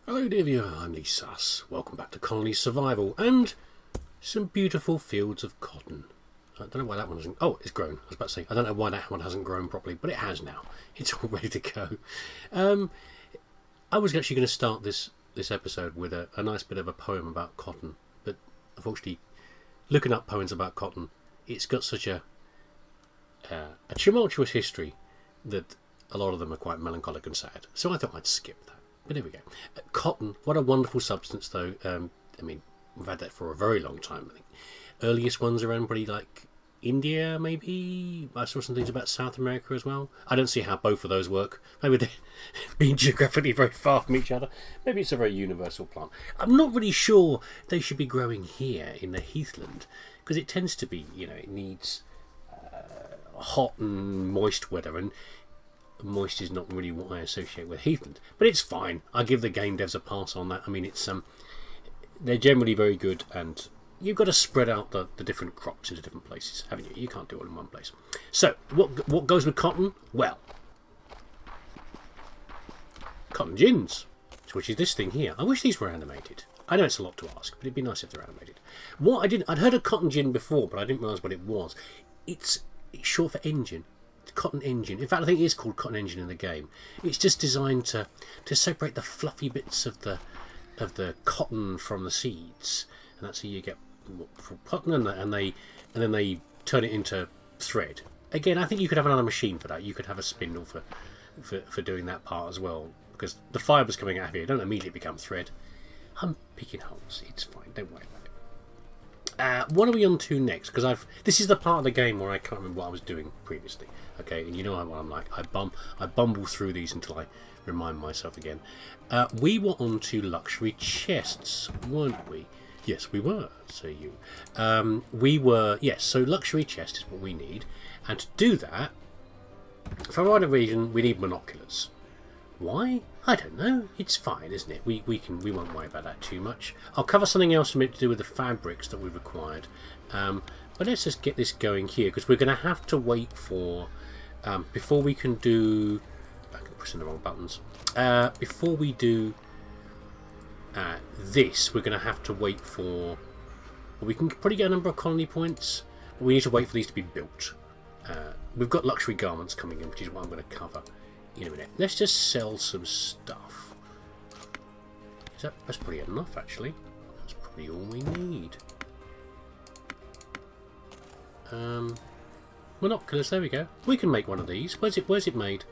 Hello dear viewer, I'm leesusss. Welcome back to Colony Survival and some beautiful fields of cotton. I don't know why that one hasn't... Oh, it's grown. I was about to say, I don't know why that one hasn't grown properly, but it has now. It's all ready to go. I was actually going to start this episode with a nice bit of a poem about cotton, but unfortunately, looking up poems about cotton, it's got such a tumultuous history that a lot of them are quite melancholic and sad. So I thought I'd skip that. But there we go. Cotton, what a wonderful substance, though. I mean, we've had that for a very long time. I think earliest ones around probably like India, maybe. I saw some things about South America as well. I don't see how both of those work. Maybe they're being geographically very far from each other. Maybe it's a very universal plant. I'm not really sure they should be growing here in the heathland, because it tends to be, it needs hot and moist weather, and moist is not really what I associate with heathland, but it's fine. I give the game devs a pass on that. I mean, it's they're generally very good, and you've got to spread out the different crops into different places, haven't you? You can't do it all in one place. So what goes with cotton? Well, cotton gins, which is this thing here. I wish these were animated. I know it's a lot to ask, but it'd be nice if they're animated. I'd heard of cotton gin before, but I didn't realise what it was. It's short for engine. Cotton engine. In fact, I think it is called cotton engine in the game. It's just designed to separate the fluffy bits of the cotton from the seeds, and that's how you get cotton, and then they turn it into thread. Again, I think you could have another machine for that. You could have a spindle for doing that part as well, because the fibres coming out of here don't immediately become thread. I'm picking holes. It's fine. Don't worry about it. What are we on to next? Because this is the part of the game where I can't remember what I was doing previously. Okay, and you know what I'm like. I bumble through these until I remind myself again. We were on to luxury chests, weren't we? Yes, we were. So we were. Yes. So luxury chest is what we need, and to do that, for whatever reason, we need binoculars. Why? I don't know. It's fine, isn't it? We won't worry about that too much. I'll cover something else to do with the fabrics that we required. But let's just get this going here, because we're going to have to wait for before we can do. I'm pressing the wrong buttons. Before we do this, we're going to have to wait for. Well, we can probably get a number of colony points. But we need to wait for these to be built. We've got luxury garments coming in, which is what I'm going to cover in a minute. Let's just sell some stuff. That's pretty enough, actually. That's probably all we need. Binoculars, there we go. We can make one of these. Where's it made?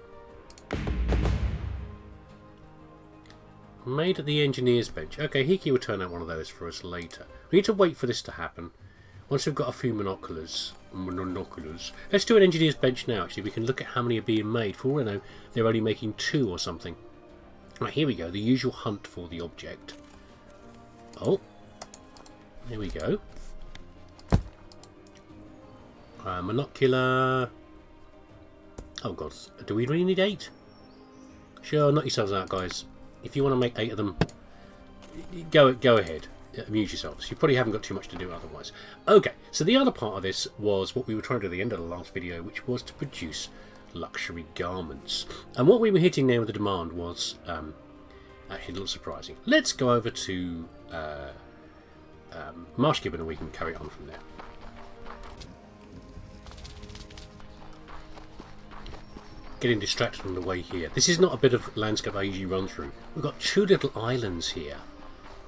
Made at the engineer's bench. Okay, Hiki will turn out one of those for us later. We need to wait for this to happen. Once we've got a few binoculars. Let's do an engineer's bench now, actually. We can look at how many are being made. For all I know, they're only making 2 or something. Right, here we go. The usual hunt for the object. Oh. There we go. Monocular. Oh god, do we really need 8? Sure, knock yourselves out, guys. If you want to make 8 of them, go ahead. Amuse yourselves. You probably haven't got too much to do otherwise. Okay, so the other part of this was what we were trying to do at the end of the last video, which was to produce luxury garments. And what we were hitting there with the demand was actually a little surprising. Let's go over to Marsh Gibbon and we can carry on from there. Getting distracted on the way here. This is not a bit of landscape I usually run through. We've got 2 little islands here,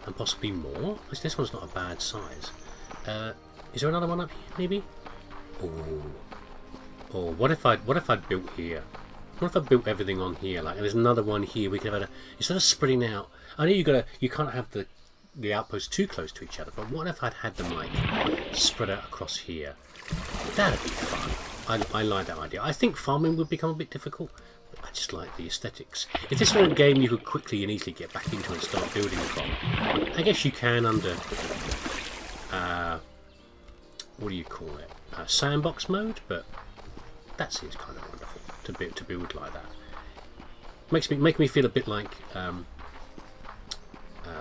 and possibly more. This one's not a bad size. Is there another one up here, maybe? Oh, what if I'd built here? What if I built everything on here? Like, and there's another one here. We could have instead of spreading out. I know you can't have the outposts too close to each other. But what if I'd had them like spread out across here? That'd be fun. I like that idea. I think farming would become a bit difficult, but I just like the aesthetics. If this were a game you could quickly and easily get back into and start building from, I guess you can under what do you call it? Sandbox mode, but that seems kind of wonderful to build like that. Make me feel a bit like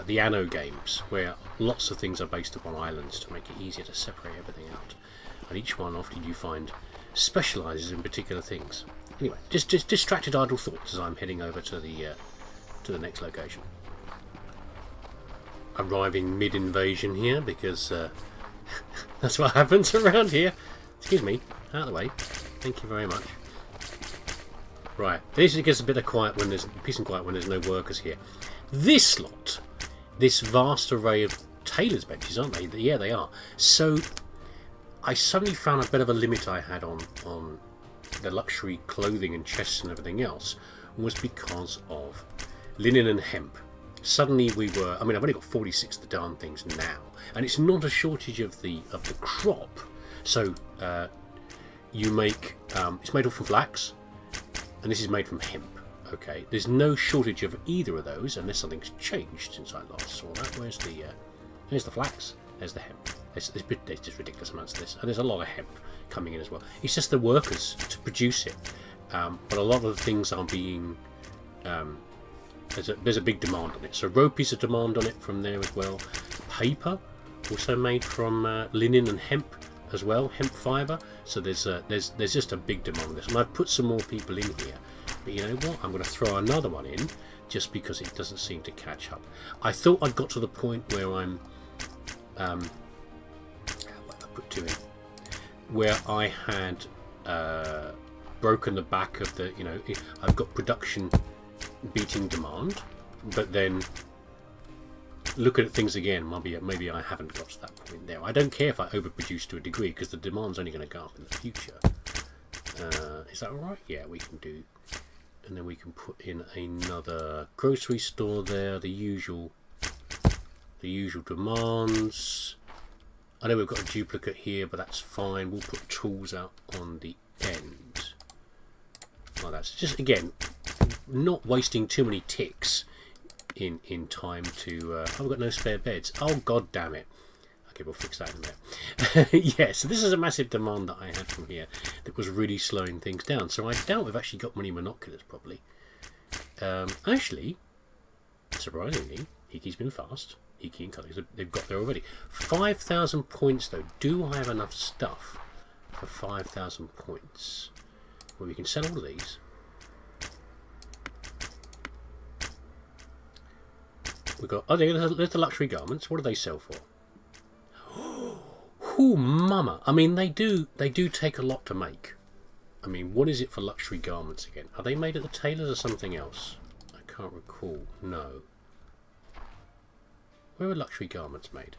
the Anno games, where lots of things are based upon islands to make it easier to separate everything out, and each one often you find specialises in particular things. Anyway, just distracted idle thoughts as I'm heading over to the next location. arriving mid-invasion here, because that's what happens around here. Excuse me, out of the way. Thank you very much. Right, this gets a bit of quiet when there's peace and quiet when there's no workers here. This lot, this vast array of tailors' benches, aren't they? Yeah, they are. So I suddenly found a bit of a limit I had on the luxury clothing and chests and everything else was because of linen and hemp. Suddenly we were, I mean, I've only got 46 of the darn things now, and it's not a shortage of the crop. So you make, it's made from flax, and this is made from hemp. Okay, there's no shortage of either of those unless something's changed since I last saw that. Where's the flax? There's the hemp. There's just ridiculous amounts of this, and there's a lot of hemp coming in as well. It's just the workers to produce it, but a lot of the things are being there's a big demand on it. So rope is a demand on it from there as well. Paper, also made from linen and hemp as well, hemp fibre. So there's just a big demand on this, and I've put some more people in here. But you know what? I'm going to throw another one in just because it doesn't seem to catch up. I thought I'd got to the point where I'm I put two in, where I had broken the back of the, you know, I've got production beating demand, but then look at things again, maybe I haven't got to that point there. I don't care if I overproduce to a degree because the demand's only going to go up in the future. Is that alright? Yeah, we can do. And then we can put in another grocery store there, the usual demands. I know we've got a duplicate here, but that's fine. We'll put tools out on the end. Well, that's just, again, not wasting too many ticks in time to... oh, we've got no spare beds. Oh, god damn it. Okay, we'll fix that in there. Yeah, so this is a massive demand that I had from here that was really slowing things down. So I doubt we've actually got many monoculars, probably. Actually, surprisingly, Hiki's been fast. Hiki and Cullings, they've got there already. 5,000 points, though. Do I have enough stuff for 5,000 points? Well, we can sell all of these. We've got... Oh, there's the luxury garments. What do they sell for? Oh, mama. I mean, they do take a lot to make. I mean, what is it for luxury garments again? Are they made at the tailors or something else? I can't recall. No. Where are luxury garments made?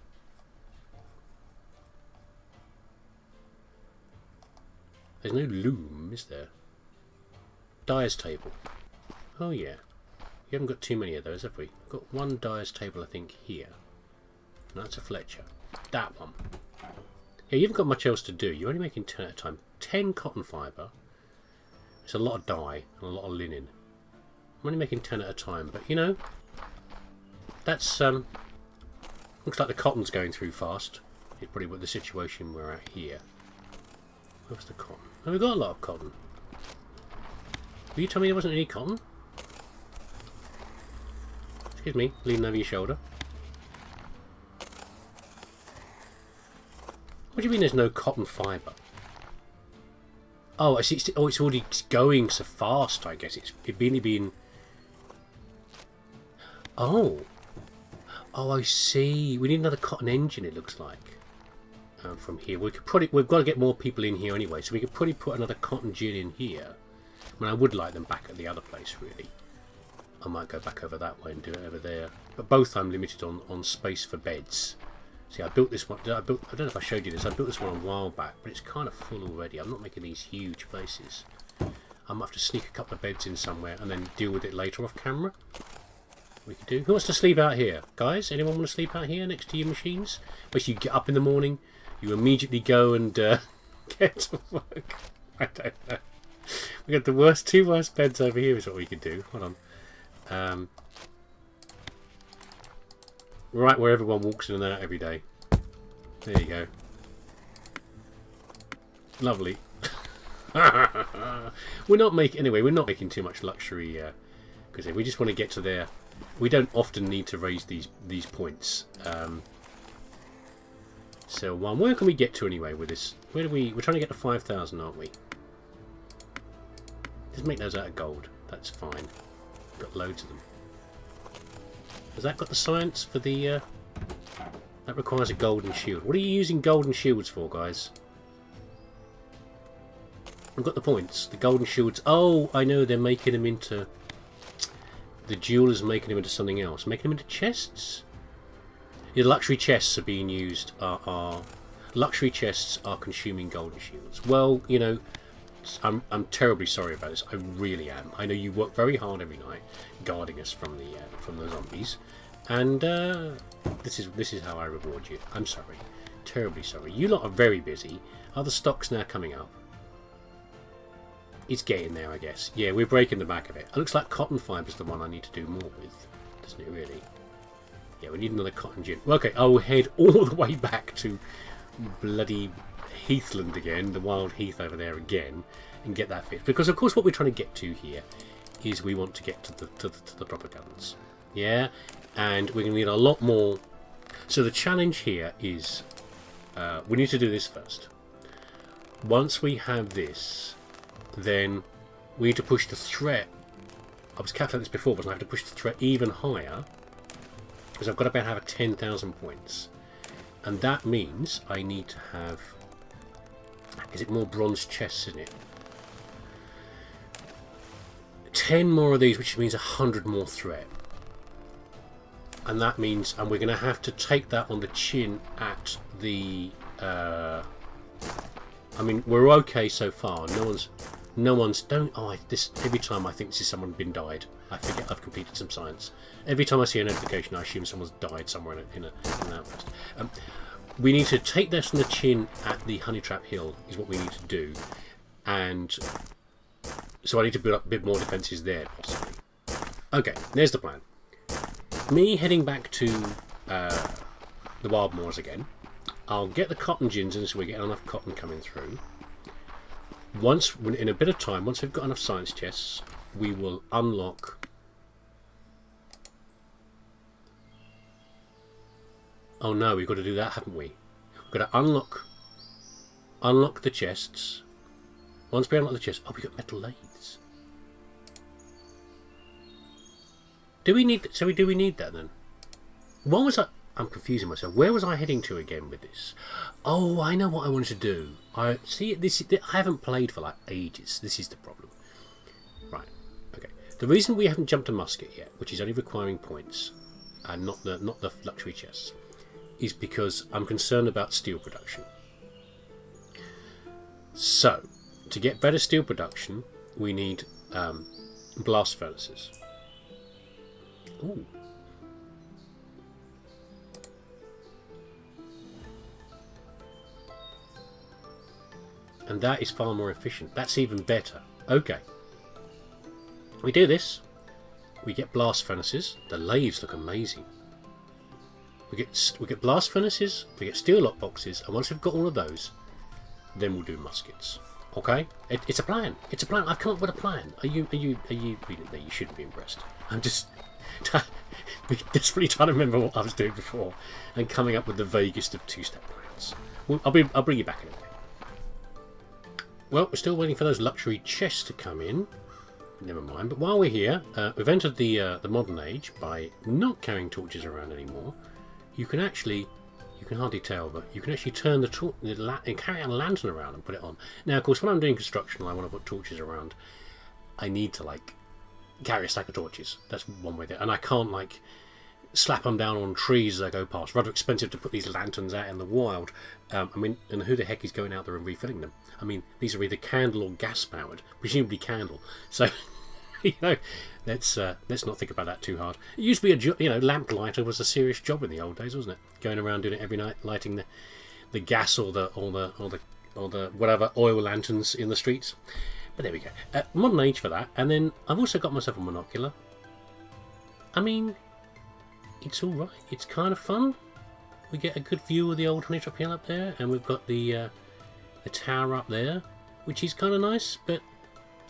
There's no loom, is there? Dyer's table. Oh yeah. You haven't got too many of those, have we? We've got one dyer's table, I think, here. And that's a Fletcher. That one. Yeah, you haven't got much else to do. You're only making 10 at a time. 10 cotton fibre. It's a lot of dye and a lot of linen. I'm only making 10 at a time, but you know, that's looks like the cotton's going through fast. It's probably what the situation we're at here. Where's the cotton? Oh, we've got a lot of cotton. Will you tell me there wasn't any cotton? Excuse me, leaning over your shoulder. What do you mean there's no cotton fibre? Oh, I see. Oh, it's already going so fast, I guess. It's really been... Oh. Oh, I see. We need another cotton engine, it looks like. From here. We've got to get more people in here anyway, so we could probably put another cotton gin in here. I mean, I would like them back at the other place, really. I might go back over that way and do it over there. But both I'm limited on space for beds. See, I built this one. I don't know if I showed you this. I built this one a while back, but it's kind of full already. I'm not making these huge places. I might have to sneak a couple of beds in somewhere and then deal with it later off camera. We could do. Who wants to sleep out here, guys? Anyone want to sleep out here next to your machines? Basically, you get up in the morning, you immediately go and get to work. I don't know. We got the two worst beds over here. Is what we could do. Hold on. Right where everyone walks in and out every day. There you go. Lovely. We're not making too much luxury because we just want to get to there. We don't often need to raise these points. So where can we get to anyway with this? We're trying to get to 5,000, aren't we? Just make those out of gold. That's fine. Got loads of them. Has that got the science for the That requires a golden shield. What are you using golden shields for, guys? I've got the points. The golden shields. Oh, I know. They're making them into... The jeweler's making them into something else. Making them into chests? The luxury chests are being used. Luxury chests are consuming golden shields. Well, you know, I'm terribly sorry about this. I really am. I know you work very hard every night guarding us from the zombies, and this is how I reward you. I'm sorry, terribly sorry. You lot are very busy. Are the stocks now coming up? It's getting there, I guess. Yeah, we're breaking the back of it. It looks like cotton fibre is the one I need to do more with, doesn't it really? Yeah, we need another cotton gin. Okay, I will head all the way back to bloody Heathland again, the wild heath over there again, and get that fixed. Because of course what we're trying to get to here is we want to get to the proper guns. Yeah, and we're going to need a lot more. So the challenge here is we need to do this first. Once we have this, then we need to push the threat. I was calculating this before, but I have to push the threat even higher because I've got to have 10,000 points, and that means I need to have. Is it more bronze chests, isn't it? 10 more of these, which means 100 more threat. And that means, and we're going to have to take that on the chin at the... I mean, we're okay so far. No one's... every time I think this is someone been died, I forget I've completed some science. Every time I see a notification, I assume someone's died somewhere in an outpost. We need to take this from the chin at the Honey Trap Hill, is what we need to do. And so I need to build up a bit more defences there, possibly. Okay, there's the plan. Me heading back to the Wild Moors again. I'll get the cotton gins in so we get enough cotton coming through. In a bit of time, once we've got enough science chests, we will unlock... Oh no, we've got to do that, haven't we? We've got to unlock the chests. Once we unlock the chests... Oh, we've got metal lathes. Do we need that then? What was I... I'm confusing myself. Where was I heading to again with this? Oh, I know what I wanted to do. I haven't played for like ages. This is the problem. Right. Okay. The reason we haven't jumped a musket yet, which is only requiring points, and not the luxury chests, is because I'm concerned about steel production. So, to get better steel production, we need blast furnaces. Ooh. And that is far more efficient. That's even better. Okay. We do this. We get blast furnaces. The lathes look amazing. We get blast furnaces. We get steel lock boxes. And once we've got all of those, then we'll do muskets. Okay? It's a plan. It's a plan. I've come up with a plan. Are you really? No, you shouldn't be impressed. I'm just desperately trying to remember what I was doing before and coming up with the vaguest of two-step plans. Well, I'll bring you back in a minute. Well, we're still waiting for those luxury chests to come in. Never mind. But while we're here, we've entered the modern age by not carrying torches around anymore. You can hardly tell, but you can actually turn and carry a lantern around and put it on. Now, of course, when I'm doing construction, I want to put torches around. I need to carry a stack of torches. That's one way there, and I can't slap them down on trees as I go past. Rather expensive to put these lanterns out in the wild. I mean, and who the heck is going out there and refilling them? I mean, these are either candle or gas powered, presumably candle. So, let's not think about that too hard. It used to be lamp lighter was a serious job in the old days, wasn't it? Going around doing it every night, lighting the gas or the whatever oil lanterns in the streets. But there we go. Modern age for that, and then I've also got myself a monocular. I mean, it's all right. It's kind of fun. We get a good view of the old Honey Trap Hill up there, and we've got the tower up there, which is kind of nice. But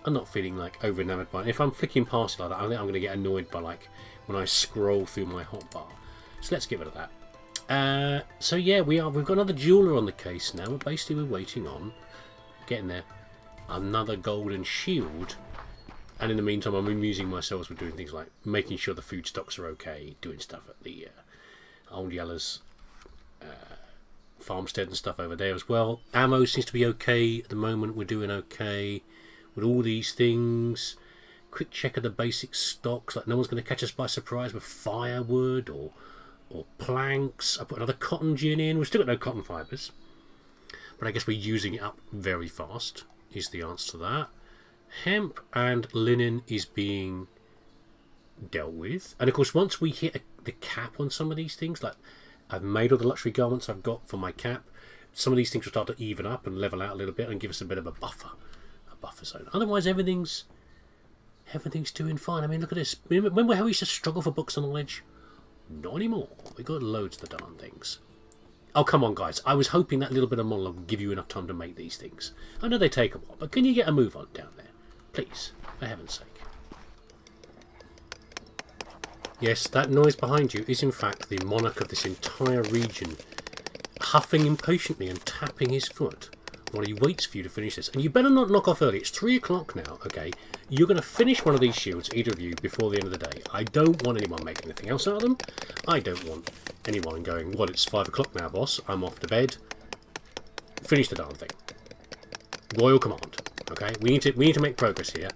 I'm not feeling over enamoured by it. If I'm flicking past it like that, I think I'm going to get annoyed by when I scroll through my hotbar. So let's get rid of that. So yeah, we've got another jeweler on the case now. We're waiting on getting there. Another golden shield. And in the meantime, I'm amusing myself with doing things like making sure the food stocks are okay, doing stuff at the Old Yeller's farmstead and stuff over there as well. Ammo seems to be okay at the moment. We're doing okay with all these things. Quick check of the basic stocks, like no one's going to catch us by surprise with firewood or planks. I put another cotton gin in. We've still got no cotton fibres, but I guess we're using it up very fast is the answer to that. Hemp and linen is being dealt with, and of course once we hit the cap on some of these things, like I've made all the luxury garments I've got for my cap, some of these things will start to even up and level out a little bit and give us a bit of a buffer zone. Otherwise everything's doing fine. I mean, look at this. Remember how we used to struggle for books of knowledge? Not anymore. We got loads of the darn things. Oh, come on, guys. I was hoping that little bit of monologue would give you enough time to make these things. I know they take a while, but can you get a move on down there? Please, for heaven's sake. Yes, that noise behind you is in fact the monarch of this entire region, huffing impatiently and tapping his foot while he waits for you to finish this. And you better not knock off early. It's 3 o'clock now, okay? You're going to finish one of these shields, either of you, before the end of the day. I don't want anyone making anything else out of them. I don't want anyone going, well, it's 5 o'clock now, boss. I'm off to bed. Finish the darn thing. Royal command, okay? We need to make progress here.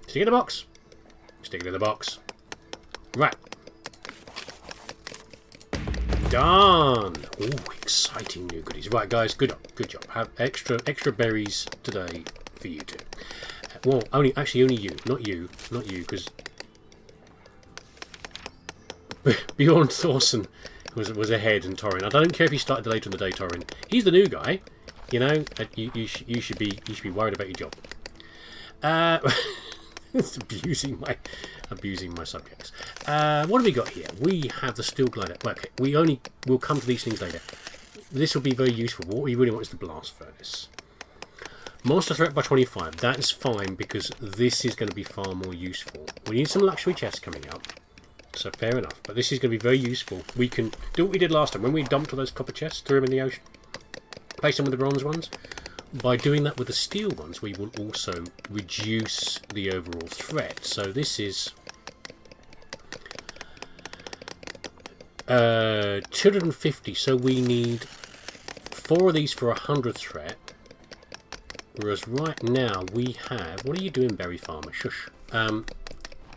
Stick it in the box. Stick it in the box. Right. Done. Oh, exciting new goodies. Right, guys, good job. Good job. Have extra berries today for you two. Well, only you, not you, because Bjorn Thorson was ahead, and Torrin. I don't care if he started later in the day, Torrin. He's the new guy. You know, you should be worried about your job. It's abusing my subjects. What have we got here? We have the steel glider. Okay, we'll come to these things later. This will be very useful. What we really want is the blast furnace. Monster threat by 25. That is fine because this is going to be far more useful. We need some luxury chests coming up, so fair enough. But this is going to be very useful. We can do what we did last time when we dumped all those copper chests, threw them in the ocean, placed them with the bronze ones. By doing that with the steel ones, we will also reduce the overall threat. So this is 250. So we need 4 of these for 100 threat. Whereas right now we have... What are you doing, berry farmer? Shush.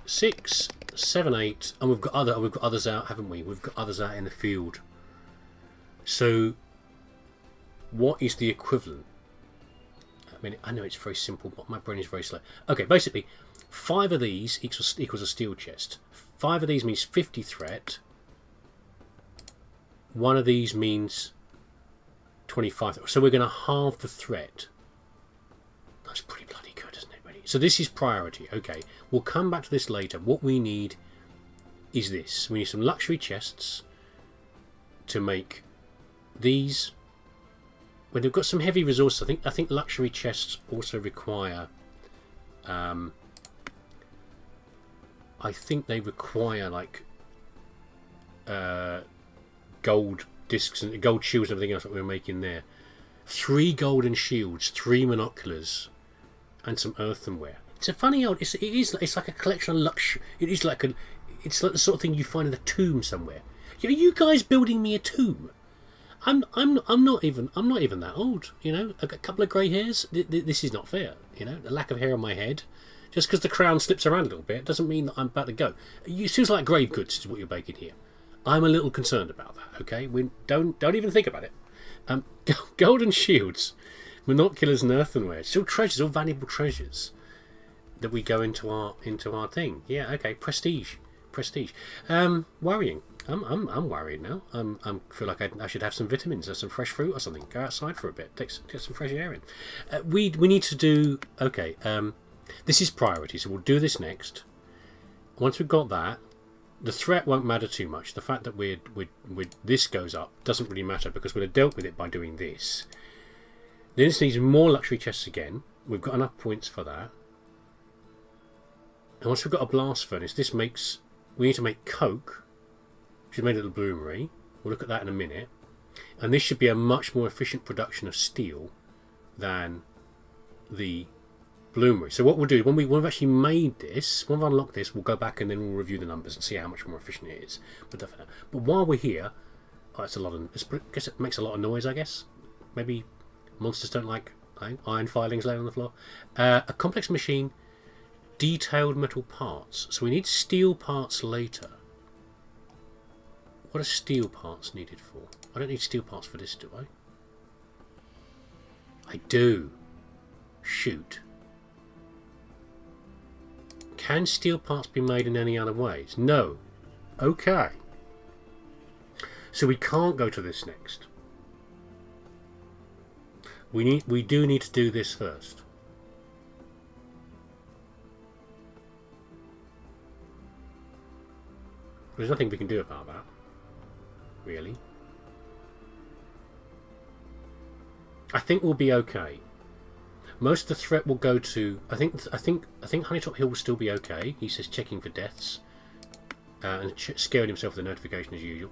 6, 7, 8, and we've got others out, haven't we? We've got others out in the field. So what is the equivalent? I mean, I know it's very simple, but my brain is very slow. Okay, basically, 5 of these equals a steel chest. 5 of these means 50 threat. 1 of these means 25. So we're going to halve the threat. That's pretty bloody good, isn't it, buddy? So this is priority. Okay, we'll come back to this later. What we need is this. We need some luxury chests to make these. When they've got some heavy resources, I think luxury chests also require. I think they require like gold discs and gold shields and everything else that we were making there. 3 golden shields, 3 monoculars, and some earthenware. It's a funny old. It's like a collection of luxury. It's like the sort of thing you find in a tomb somewhere. Are you guys building me a tomb? I'm not even that old, you know. I've got a couple of grey hairs. This is not fair, you know. The lack of hair on my head, just because the crown slips around a little bit, doesn't mean that I'm about to go. It seems like grave goods is what you're baking here. I'm a little concerned about that. Okay, we don't even think about it. Golden shields, monoculars, and earthenware. Still treasures, all valuable treasures that we go into our thing. Yeah, okay, prestige. Worrying. I'm worried now. I feel like I should have some vitamins or some fresh fruit or something. Go outside for a bit. Get some fresh air in. We need to do... Okay, this is priority, so we'll do this next. Once we've got that, the threat won't matter too much. The fact that this goes up doesn't really matter because we'll have dealt with it by doing this. Then this needs more luxury chests again. We've got enough points for that. And once we've got a blast furnace, this makes... We need to make coke. She's made a little bloomery. We'll look at that in a minute. And this should be a much more efficient production of steel than the bloomery. So what we'll do, when we've actually made this, when we've unlocked this, we'll go back and then we'll review the numbers and see how much more efficient it is. But while we're here, it's a lot of, I guess it makes a lot of noise, I guess. Maybe monsters don't like iron filings laying on the floor. A complex machine, detailed metal parts. So we need steel parts later. What are steel parts needed for? I don't need steel parts for this, do I? I do. Shoot. Can steel parts be made in any other ways? No. Okay. So we can't go to this next. We do need to do this first. There's nothing we can do about that. Really. I think we'll be okay. Most of the threat will go to. I think Honeytop Hill will still be okay. He says checking for deaths and scaring himself with the notification as usual.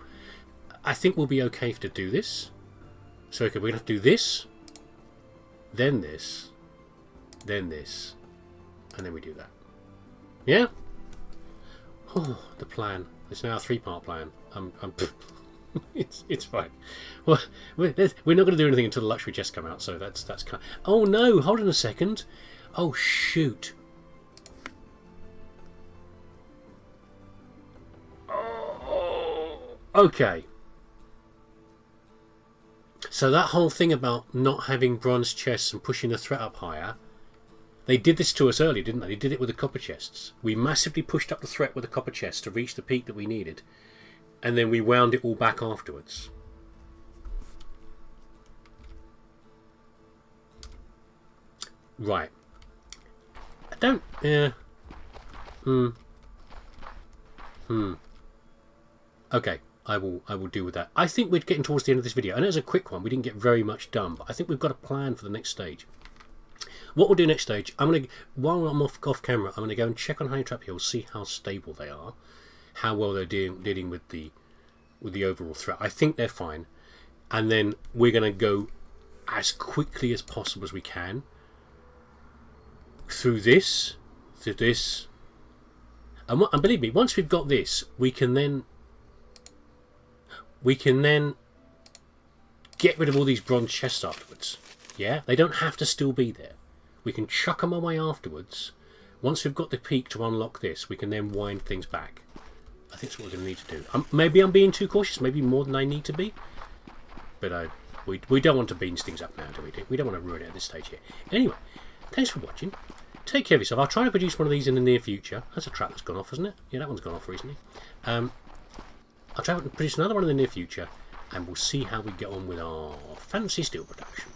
I think we'll be okay to do this. So okay, we're gonna have to do this, then this, then this, and then we do that. Yeah. Oh, the plan. It's now a 3-part plan. It's fine. Well, we're not going to do anything until the luxury chests come out, so that's kind. Oh no! Hold on a second. Oh shoot! Oh, okay. So that whole thing about not having bronze chests and pushing the threat up higher, they did this to us earlier, didn't they? They did it with the copper chests. We massively pushed up the threat with the copper chests to reach the peak that we needed. And then we wound it all back afterwards. Right. I don't... Okay, I will deal with that. I think we're getting towards the end of this video. I know it's a quick one. We didn't get very much done, but I think we've got a plan for the next stage. What we'll do next stage, while I'm off camera, I'm going to go and check on Honeytrap Hill, see how stable they are, how well they're dealing with the overall threat. I think they're fine, and then we're going to go as quickly as possible as we can through this, and believe me, once we've got this, we can then get rid of all these bronze chests afterwards. Yeah, they don't have to still be there. We can chuck them away afterwards. Once we've got the peak to unlock this, we can then wind things back. I think that's what we're going to need to do. Maybe I'm being too cautious, maybe more than I need to be. But we don't want to beans things up now, do we? We don't want to ruin it at this stage here. Anyway, thanks for watching. Take care of yourself. I'll try to produce one of these in the near future. That's a trap that's gone off, isn't it? Yeah, that one's gone off recently. I'll try to produce another one in the near future, and we'll see how we get on with our fancy steel production.